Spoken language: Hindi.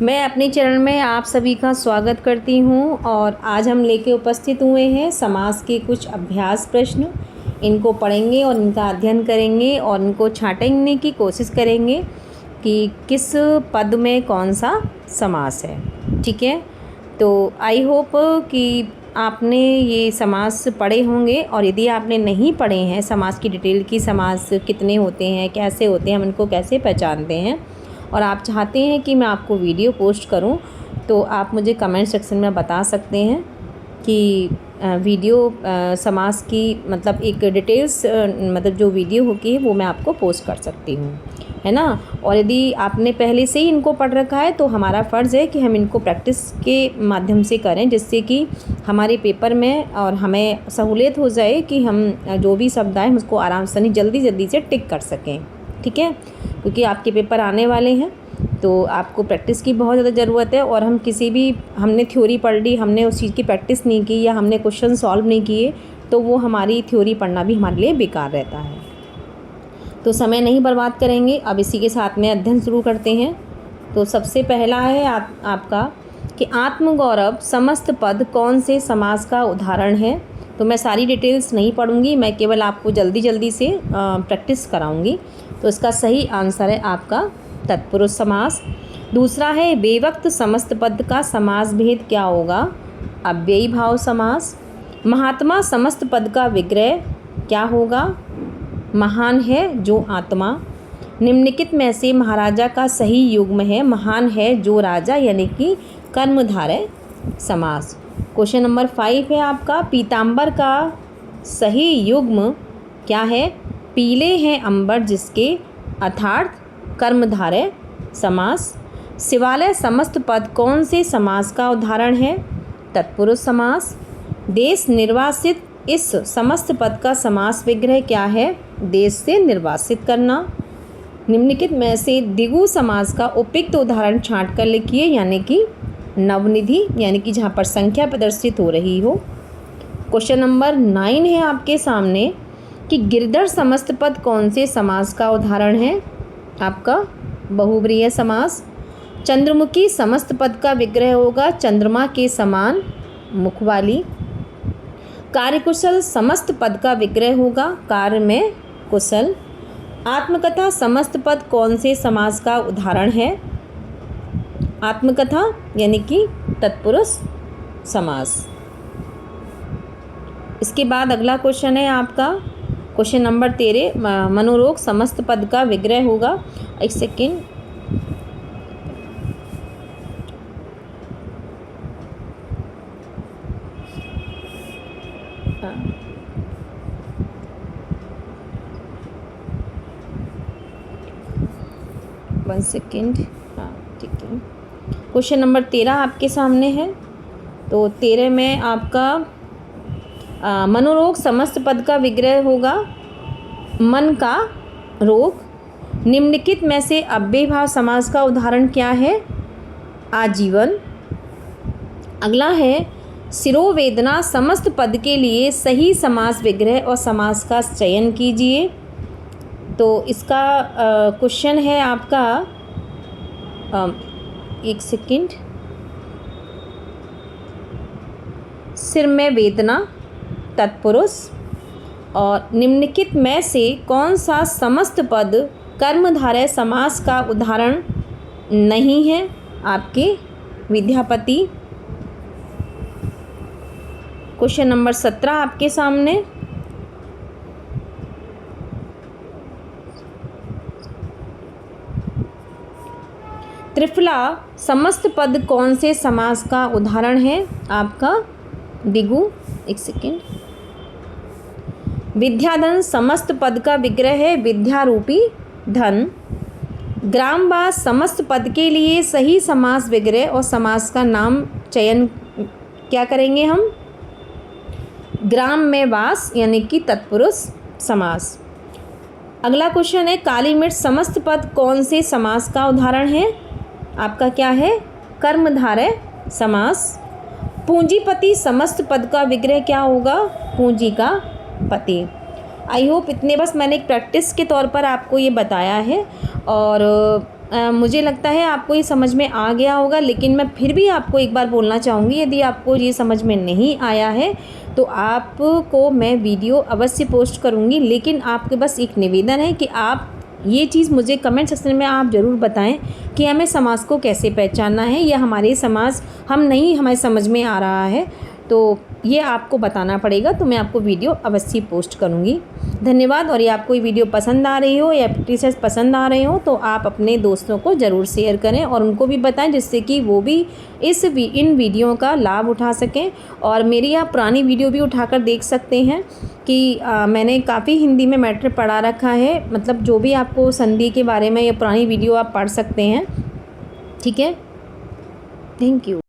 मैं अपने चैनल में आप सभी का स्वागत करती हूं और आज हम लेके उपस्थित हुए हैं समास के कुछ अभ्यास प्रश्न। इनको पढ़ेंगे और इनका अध्ययन करेंगे और इनको छांटने की कोशिश करेंगे कि किस पद में कौन सा समास है। ठीक है, तो आई होप कि आपने ये समास पढ़े होंगे, और यदि आपने नहीं पढ़े हैं समास की डिटेल की, समास कितने होते हैं, कैसे होते हैं, हम इनको कैसे पहचानते हैं, और आप चाहते हैं कि मैं आपको वीडियो पोस्ट करूं, तो आप मुझे कमेंट सेक्शन में बता सकते हैं कि वीडियो समास की मतलब एक डिटेल्स मतलब जो वीडियो होगी वो मैं आपको पोस्ट कर सकती हूँ, है ना। और यदि आपने पहले से ही इनको पढ़ रखा है तो हमारा फ़र्ज़ है कि हम इनको प्रैक्टिस के माध्यम से करें, जिससे कि हमारे पेपर में और हमें सहूलियत हो जाए कि हम जो भी शब्द आए उसको आराम से जल्दी से टिक कर सकें। ठीक है, क्योंकि आपके पेपर आने वाले हैं तो आपको प्रैक्टिस की बहुत ज़्यादा ज़रूरत है। और हम हमने थ्योरी पढ़ ली, हमने उस चीज़ की प्रैक्टिस नहीं की या हमने क्वेश्चन सॉल्व नहीं किए, तो वो हमारी थ्योरी पढ़ना भी हमारे लिए बेकार रहता है। तो समय नहीं बर्बाद करेंगे, अब इसी के साथ में अध्ययन शुरू करते हैं। तो सबसे पहला है आपका कि आत्मगौरव समस्त पद कौन से समास का उदाहरण है। तो मैं सारी डिटेल्स नहीं पढ़ूंगी, मैं केवल आपको जल्दी से प्रैक्टिस कराऊंगी। तो इसका सही आंसर है आपका तत्पुरुष समास। दूसरा है बेवक्त समस्त पद का समास भेद क्या होगा, अव्ययी भाव समास। महात्मा समस्त पद का विग्रह क्या होगा, महान है जो आत्मा। निम्नलिखित में से महाराजा का सही युग्म है, महान है जो राजा, यानी कि कर्मधारय समास। क्वेश्चन नंबर 5 है आपका, पीताम्बर का सही युग्म क्या है, पीले हैं अंबर जिसके, अर्थात कर्मधारय समास। शिवालय समस्त पद कौन से समास का उदाहरण है, तत्पुरुष समास। देश निर्वासित इस समस्त पद का समास विग्रह क्या है, देश से निर्वासित करना। निम्नलिखित में से द्विगु समास का उपयुक्त उदाहरण छांट कर लिखिए, यानी कि नवनिधि, यानी कि जहाँ पर संख्या प्रदर्शित हो रही हो। क्वेश्चन नंबर 9 है आपके सामने कि गिरधर समस्त पद कौन से समास का उदाहरण है, आपका बहुब्रीहि समास। चंद्रमुखी समस्त पद का विग्रह होगा, चंद्रमा के समान मुख वाली। कार्यकुशल समस्त पद का विग्रह होगा, कार्य में कुशल। आत्मकथा समस्त पद कौन से समास का उदाहरण है, आत्मकथा यानी कि तत्पुरुष समास। इसके बाद अगला क्वेश्चन है आपका क्वेश्चन नंबर 13, मनोरोग समस्त पद का विग्रह होगा। एक सेकेंड, वन सेकेंड, हाँ ठीक है। क्वेश्चन नंबर 13 आपके सामने है। तो 13 में आपका मनोरोग समस्त पद का विग्रह होगा, मन का रोग। निम्नलिखित में से अव्ययी भाव समास का उदाहरण क्या है, आजीवन। अगला है शिरोवेदना समस्त पद के लिए सही समास विग्रह और समास का चयन कीजिए। तो इसका क्वेश्चन है आपका एक सेकंड, सिर में वेदना तत्पुरुष। और निम्नलिखित में से कौन सा समस्त पद कर्मधारय समास का उदाहरण नहीं है, आपके विद्यापति। क्वेश्चन नंबर 17 आपके सामने, त्रिफला समस्त पद कौन से समास का उदाहरण है, आपका दिगु। एक सेकेंड, विद्याधन समस्त पद का विग्रह है, विद्या रूपी धन। ग्रामवास समस्त पद के लिए सही समास विग्रह और समास का नाम चयन क्या करेंगे हम, ग्राम में वास, यानी कि तत्पुरुष समास। अगला क्वेश्चन है काली मिर्च समस्त पद कौन से समास का उदाहरण है, आपका क्या है, कर्मधारय समास। पूंजीपति समस्त पद का विग्रह क्या होगा, पूंजी का पति। आई होप इतने बस मैंने एक प्रैक्टिस के तौर पर आपको ये बताया है। और मुझे लगता है आपको ये समझ में आ गया होगा, लेकिन मैं फिर भी आपको एक बार बोलना चाहूँगी, यदि आपको ये समझ में नहीं आया है तो आपको मैं वीडियो अवश्य पोस्ट करूँगी। लेकिन आपके बस एक निवेदन है कि आप ये चीज़ मुझे कमेंट सेक्शन में आप ज़रूर बताएं कि हमें समाज को कैसे पहचानना है, या हमारे समाज हमें समझ में आ रहा है, तो ये आपको बताना पड़ेगा। तो मैं आपको वीडियो अवश्य पोस्ट करूँगी। धन्यवाद। और ये आपको ये वीडियो पसंद आ रही हो या टीचर्स पसंद आ रहे हो तो आप अपने दोस्तों को ज़रूर शेयर करें और उनको भी बताएं, जिससे कि वो भी इन वीडियो का लाभ उठा सकें। और मेरी आप पुरानी वीडियो भी उठाकर देख सकते हैं कि मैंने काफ़ी हिंदी में मैटर पढ़ा रखा है, मतलब जो भी आपको संधि के बारे में, ये पुरानी वीडियो आप पढ़ सकते हैं। ठीक है, थैंक यू।